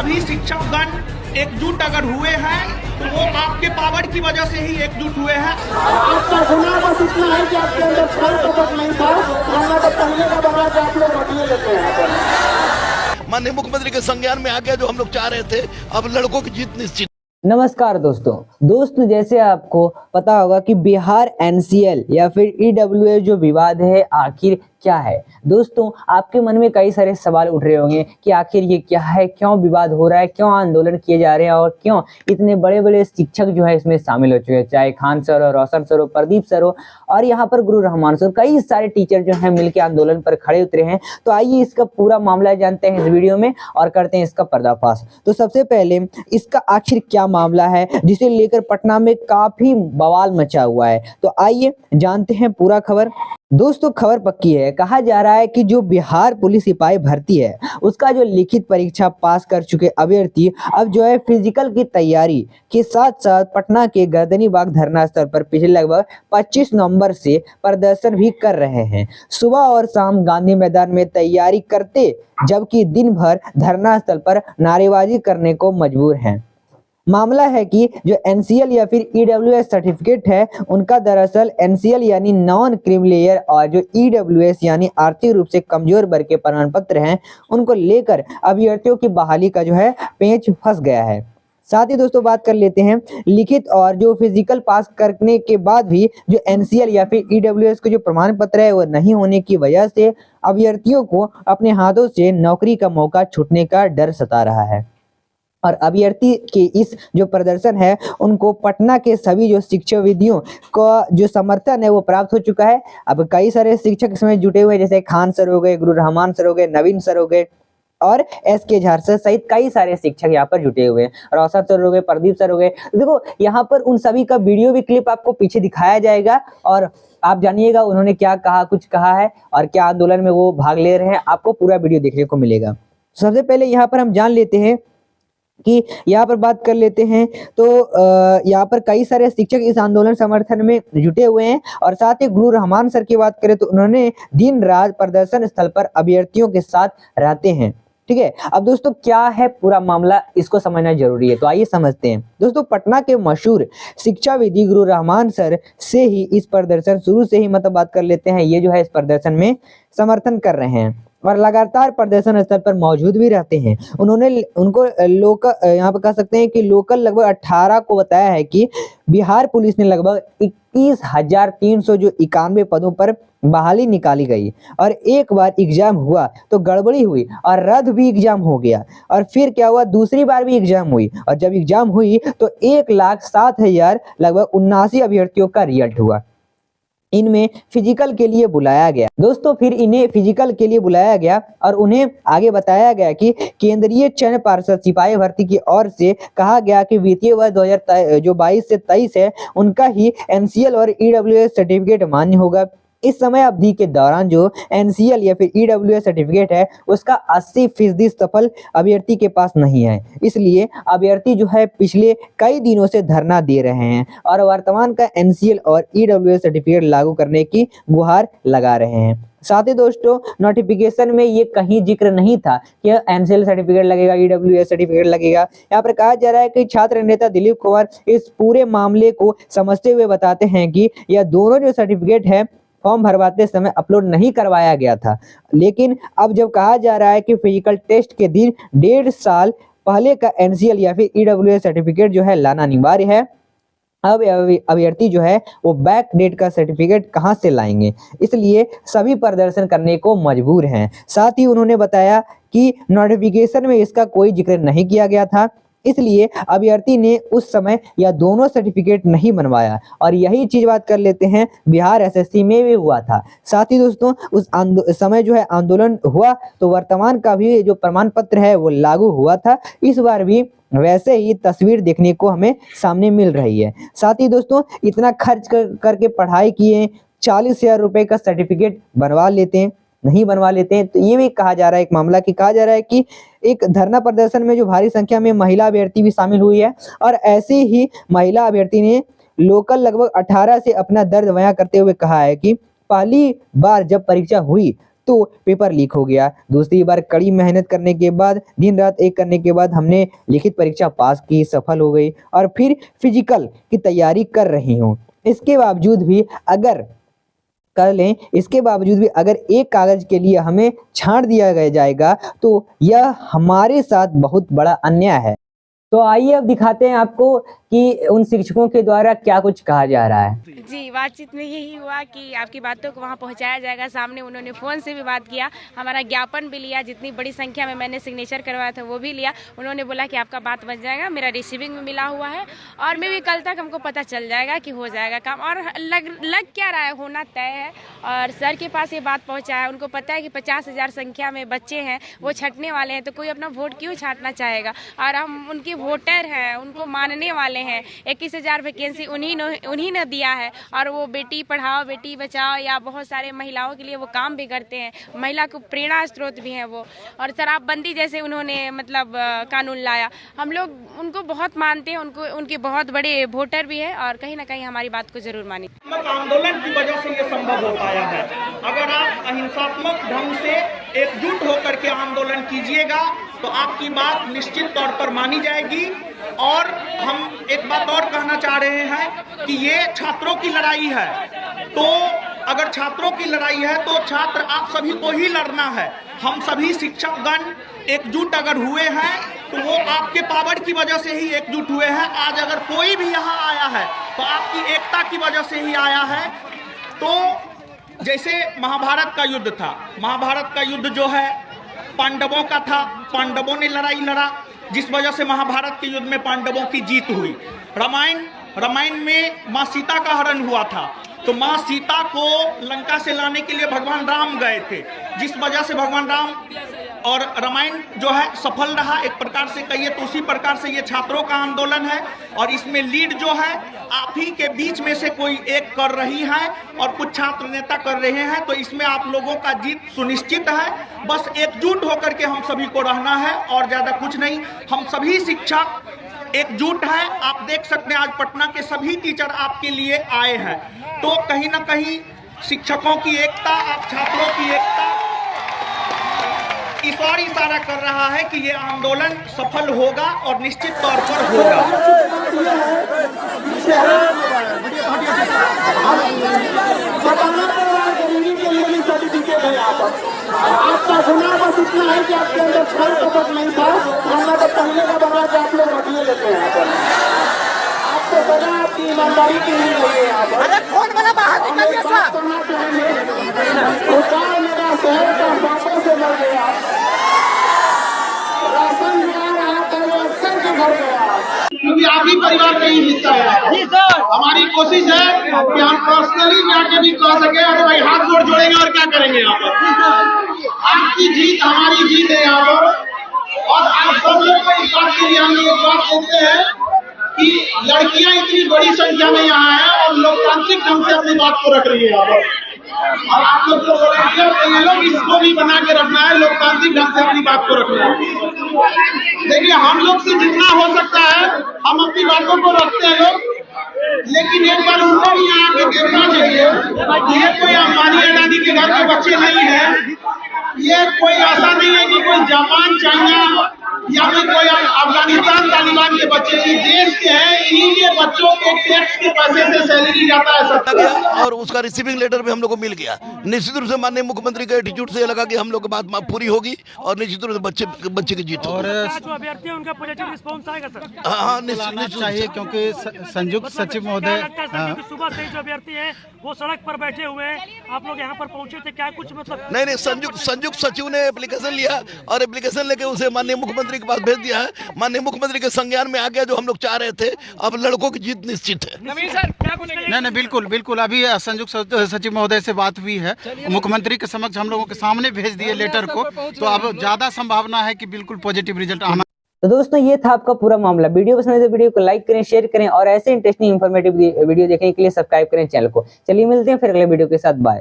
सभी शिक्षकगण एकजुट अगर हुए हैं तो वो आपके पावर की वजह से ही एकजुट हुए हैं। आपका गुनाह बस इतना है कि आपके अंदर कोई सबक नहीं था, वरना तो पहले का बना के आप लोग रखने लेते हैं। माननीय मुख्यमंत्री के संज्ञान में आ गया जो हम लोग चाह रहे थे। अब लड़कों की जीत निश्चित। नमस्कार दोस्तों जैसे आपको पता होगा कि बिहार एनसीएल या फिर ईडब्ल्यूएस जो विवाद है आखिर क्या है। दोस्तों आपके मन में कई सारे सवाल उठ रहे होंगे कि आखिर ये क्या है, क्यों विवाद हो रहा है, क्यों आंदोलन किए जा रहे हैं और क्यों इतने बड़े बड़े शिक्षक जो है इसमें शामिल हो चुके हैं, चाहे खान सर हो, रोशन सर हो, प्रदीप सर हो और यहाँ पर गुरु रहमान सर, कई सारे टीचर जो है मिलकर आंदोलन पर खड़े उतरे हैं। तो आइए इसका पूरा मामला जानते हैं इस वीडियो में और करते हैं इसका पर्दाफाश। तो सबसे पहले इसका आखिर क्या मामला है जिसे लेकर पटना में काफी बवाल मचा हुआ है, तो आइए जानते हैं पूरा खबर। दोस्तों खबर पक्की है, कहा जा रहा है कि जो बिहार पुलिस सिपाही भर्ती है उसका जो लिखित परीक्षा पास कर चुके अभ्यर्थी अब जो है फिजिकल की तैयारी के साथ साथ पटना के गर्दनी बाग धरना स्थल पर पिछले लगभग 25 नवंबर से प्रदर्शन भी कर रहे हैं। सुबह और शाम गांधी मैदान में तैयारी करते जबकि दिन भर धरना स्थल पर नारेबाजी करने को मजबूर हैं। मामला है कि जो एनसीएल या फिर ईडब्ल्यूएस सर्टिफिकेट है उनका दरअसल एनसीएल यानी नॉन क्रीमी लेयर और जो ईडब्ल्यूएस यानी आर्थिक रूप से कमजोर वर्ग के प्रमाण पत्र हैं उनको लेकर अभ्यर्थियों की बहाली का जो है पेंच फंस गया है। साथ ही दोस्तों बात कर लेते हैं लिखित और जो फिजिकल पास करने के बाद भी जो एनसीएल या फिर ईडब्ल्यूएस के जो प्रमाण पत्र है वो नहीं होने की वजह से अभ्यर्थियों को अपने हाथों से नौकरी का मौका छूटने का डर सता रहा है और अभ्यर्थी के इस जो प्रदर्शन है उनको पटना के सभी जो शिक्षाविदियों का जो समर्थन है वो प्राप्त हो चुका है। अब कई सारे शिक्षक इसमें जुटे हुए जैसे खान सर हो गए, गुरु रहमान सर हो गए, नवीन सर हो गए और एसके झार सर सहित कई सारे शिक्षक यहाँ पर जुटे हुए हैं, रोशन सर हो गए, प्रदीप सर हो गए। देखो यहाँ पर उन सभी का वीडियो भी क्लिप आपको पीछे दिखाया जाएगा और आप जानिएगा उन्होंने क्या कहा, कुछ कहा है और क्या आंदोलन में वो भाग ले रहे हैं, आपको पूरा वीडियो देखने को मिलेगा। सबसे पहले यहाँ पर हम जान लेते हैं कि यहाँ पर बात कर लेते हैं तो यहाँ पर कई सारे शिक्षक इस आंदोलन समर्थन में जुटे हुए हैं और साथ ही गुरु रहमान सर की बात करें तो उन्होंने दिन रात प्रदर्शन स्थल पर अभ्यर्थियों के साथ रहते हैं। ठीक है, अब दोस्तों क्या है पूरा मामला इसको समझना जरूरी है, तो आइए समझते हैं। दोस्तों पटना के मशहूर शिक्षाविदी गुरु रहमान सर से ही इस प्रदर्शन शुरू से ही मतलब बात कर लेते हैं, ये जो है इस प्रदर्शन में समर्थन कर रहे हैं और लगातार प्रदर्शन स्थल पर मौजूद भी रहते हैं। उनको लोकल यहाँ पर कह सकते हैं कि लोकल लगभग 18 को बताया है कि बिहार पुलिस ने लगभग 21,300 जो 91 पदों पर बहाली निकाली गई और एक बार एग्जाम हुआ तो गड़बड़ी हुई और रद्द भी एग्जाम हो गया और फिर क्या हुआ, दूसरी बार भी एग्जाम हुई और जब एग्जाम हुई तो 1,07,000 लगभग 79 अभ्यर्थियों का रिजल्ट हुआ। इनमें फिजिकल के लिए बुलाया गया। दोस्तों फिर इन्हें फिजिकल के लिए बुलाया गया और उन्हें आगे बताया गया कि केंद्रीय चयन पार्षद सिपाही भर्ती की ओर से कहा गया कि वित्तीय वर्ष 2022 से 23 है उनका ही एनसीएल और ईडब्ल्यूएस सर्टिफिकेट मान्य होगा। इस समय अवधि के दौरान जो एनसीएल या फिर ईडब्ल्यूएस सर्टिफिकेट है उसका 80% सफल अभ्यर्थी के पास नहीं है, इसलिए अभ्यर्थी जो है पिछले कई दिनों से धरना दे रहे हैं और वर्तमान का एनसीएल और ईडब्ल्यूएस सर्टिफिकेट लागू करने की गुहार लगा रहे हैं। साथ ही दोस्तों नोटिफिकेशन में ये कहीं जिक्र नहीं था कि एनसीएल सर्टिफिकेट लगेगा, ईडब्ल्यूएस सर्टिफिकेट लगेगा। यहाँ पर कहा जा रहा है कि छात्र नेता दिलीप कुमार इस पूरे मामले को समझते हुए बताते हैं कि यह दोनों जो सर्टिफिकेट है फॉर्म भरवाते समय अपलोड नहीं करवाया गया था, लेकिन अब जब कहा जा रहा है कि फिजिकल टेस्ट के दिन 1.5 साल पहले का एनसीएल या फिर ईडब्ल्यूएस सर्टिफिकेट जो है लाना अनिवार्य है, अब अभ्यर्थी जो है वो बैक डेट का सर्टिफिकेट कहां से लाएंगे, इसलिए सभी प्रदर्शन करने को मजबूर हैं। साथ ही उन्होंने बताया कि नोटिफिकेशन में इसका कोई जिक्र नहीं किया गया था, इसलिए अभ्यर्थी ने उस समय यह दोनों सर्टिफिकेट नहीं बनवाया और यही चीज बात कर लेते हैं बिहार एसएससी में भी हुआ था। साथ ही दोस्तों उस समय जो है आंदोलन हुआ तो वर्तमान का भी जो प्रमाण पत्र है वो लागू हुआ था, इस बार भी वैसे ही तस्वीर देखने को हमें सामने मिल रही है। साथ ही दोस्तों इतना खर्च करके पढ़ाई किए 40,000 रुपए का सर्टिफिकेट बनवा लेते हैं, नहीं बनवा लेते हैं, तो ये भी कहा जा रहा है एक मामला कि कहा जा रहा है कि एक धरना प्रदर्शन में जो भारी संख्या में महिला अभ्यर्थी भी शामिल हुई है और ऐसे ही महिला अभ्यर्थी ने लोकल लगभग 18 से अपना दर्द बयां करते हुए कहा है कि पहली बार जब परीक्षा हुई तो पेपर लीक हो गया। दूसरी बार कड़ी मेहनत करने के बाद, दिन रात एक करने के बाद हमने लिखित परीक्षा पास की, सफल हो गई और फिर फिजिकल की तैयारी कर रही हूँ। इसके बावजूद भी अगर कर लें, इसके बावजूद भी अगर एक कागज के लिए हमें छांट दिया जाएगा तो यह हमारे साथ बहुत बड़ा अन्याय है। तो आइए अब दिखाते हैं आपको कि उन शिक्षकों के द्वारा क्या कुछ कहा जा रहा है। जी, बातचीत में यही हुआ कि आपकी बातों को वहाँ पहुँचाया जाएगा। सामने उन्होंने फ़ोन से भी बात किया, हमारा ज्ञापन भी लिया, जितनी बड़ी संख्या में मैंने सिग्नेचर करवाया था वो भी लिया। उन्होंने बोला कि आपका बात बन जाएगा, मेरा रिसीविंग में मिला हुआ है और मे भी कल तक हमको पता चल जाएगा कि हो जाएगा काम। और लग क्या रहा है, होना तय है। और सर के पास ये बात पहुँचाया, उनको पता है कि 50,000 संख्या में बच्चे हैं, वो छँटने वाले हैं, तो कोई अपना वोट क्यों छाँटना चाहेगा। और हम उनके वोटर हैं, उनको मानने वाले हैं। 21,000 वैकेंसी उन्हीं ने दिया है और वो बेटी पढ़ाओ बेटी बचाओ या बहुत सारे महिलाओं के लिए वो काम भी करते हैं, महिला को प्रेरणा स्रोत भी हैं वो। और शराबबंदी जैसे उन्होंने मतलब कानून लाया, हम लोग उनको बहुत मानते हैं, उनके बहुत बड़े वोटर भी है और कहीं ना कहीं हमारी बात को जरूर माने। आंदोलन की वजह से ये संभव हो पाया है। अगर आप अहिंसात्मक ढंग से एकजुट होकर के आंदोलन कीजिएगा तो आपकी बात निश्चित तौर पर मानी जाएगी। और हम एक बात और कहना चाह रहे हैं कि ये छात्रों की लड़ाई है, तो अगर छात्रों की लड़ाई है तो छात्र आप सभी को ही लड़ना है। हम सभी शिक्षकगण एकजुट अगर हुए हैं तो वो आपके पावर की वजह से ही एकजुट हुए हैं। आज अगर कोई भी यहाँ आया है तो आपकी एकता की वजह से ही आया है। तो जैसे महाभारत का युद्ध था, महाभारत का युद्ध जो है पांडवों का था, पांडवों ने लड़ाई लड़ा, जिस वजह से महाभारत के युद्ध में पांडवों की जीत हुई। रामायण में माँ सीता का हरण हुआ था, तो माँ सीता को लंका से लाने के लिए भगवान राम गए थे, जिस वजह से भगवान राम और रामायण जो है सफल रहा एक प्रकार से कहिए। तो उसी प्रकार से ये छात्रों का आंदोलन है और इसमें लीड जो है आप ही के बीच में से कोई एक कर रही है और कुछ छात्र नेता कर रहे हैं। तो इसमें आप लोगों का जीत सुनिश्चित है। बस एकजुट होकर के हम सभी को रहना है और ज़्यादा कुछ नहीं। हम सभी शिक्षक एकजुट हैं। आप देख सकते हैं आज पटना के सभी टीचर आपके लिए आए हैं। तो कहीं ना कहीं शिक्षकों की एकता, आप छात्रों की एकता इस और इशारा कर रहा है कि ये आंदोलन सफल होगा और निश्चित तौर पर होगा। आपका गुनाह बस इतना है कि आपके अंदर छल कपट नहीं था, वरना तो पहले का बना के आप लोग रखिए लेते हैं यहाँ पर। आपको पता आपकी ईमानदारी की नहीं रही है यहाँ पर। मेरा शहर का बातों से मर गया, राशन मिला रहा था वो अक्सर के घर गया, क्योंकि आप ही परिवार का ही हिस्सा है। हमारी कोशिश है कि हम पर्सनली जाके भी कह सके, अरे भाई हाथ जोड़ेंगे और क्या करेंगे यहाँ पर। आपकी जीत हमारी जीत है यहाँ पर। और आप सब लोग को इस बात के लिए हम एक बात कहते हैं कि लड़कियां इतनी बड़ी संख्या में यहाँ हैं और लोकतांत्रिक ढंग से अपनी बात को रख रही है यहाँ पर। और आप लोग को बोलेंगे तो ये लोग इसको भी बना के रखना है, लोकतांत्रिक ढंग से अपनी बात को रखना है। देखिए हम लोग से जितना हो सकता है हम अपनी बातों को रखते हैं लोग, लेकिन एक बार उनको भी यहाँ पे देखना चाहिए। ये कोई अंबानी अडानी के घर के बच्चे नहीं है, ये कोई ऐसा नहीं है कि कोई जापान चाइना या फिर कोई अफगानिस्तान तालिबान के बच्चे, ये देश के हैं। इन्हीं के बच्चों के टैक्स के पैसे से सैलरी जाता है सब, और उसका रिसीविंग लेटर भी हम लोग को मिल गया। निश्चित रूप से माननीय मुख्यमंत्री के एटीट्यूड से लगा कि हम लोग की बात पूरी होगी और निश्चित रूप से बच्चे की जीत होगी। और जो अभ्यर्थी है उनका पॉजिटिव रिस्पांस आएगा सर? हाँ, निश्चित चाहिए, क्योंकि संयुक्त सचिव महोदय सुबह से जो अभ्यर्थी है वो सड़क पर बैठे हुए हैं, आप लोग यहाँ पर पहुंचे थे, क्या कुछ मतलब? नहीं, संयुक्त सचिव ने एप्लीकेशन लिया और एप्लीकेशन लेके उसे माननीय मुख्यमंत्री के पास भेज दिया है। माननीय मुख्यमंत्री के संज्ञान में आ गया जो हम लोग चाह रहे थे। अब लड़कों की जीत निश्चित है। नहीं, बिल्कुल अभी संयुक्त सचिव महोदय से बात हुई है, मुख्यमंत्री के समक्ष हम लोगों के सामने भेज दिए लेटर को, तो अब ज्यादा संभावना है कि बिल्कुल पॉजिटिव रिजल्ट आना। तो दोस्तों ये था आपका पूरा मामला। वीडियो पसंद है तो वीडियो को लाइक करें, शेयर करें और ऐसे इंटरेस्टिंग इन्फॉर्मेटिव वीडियो देखने के लिए सब्सक्राइब करें चैनल को। चलिए मिलते हैं फिर अगले वीडियो के साथ। बाय।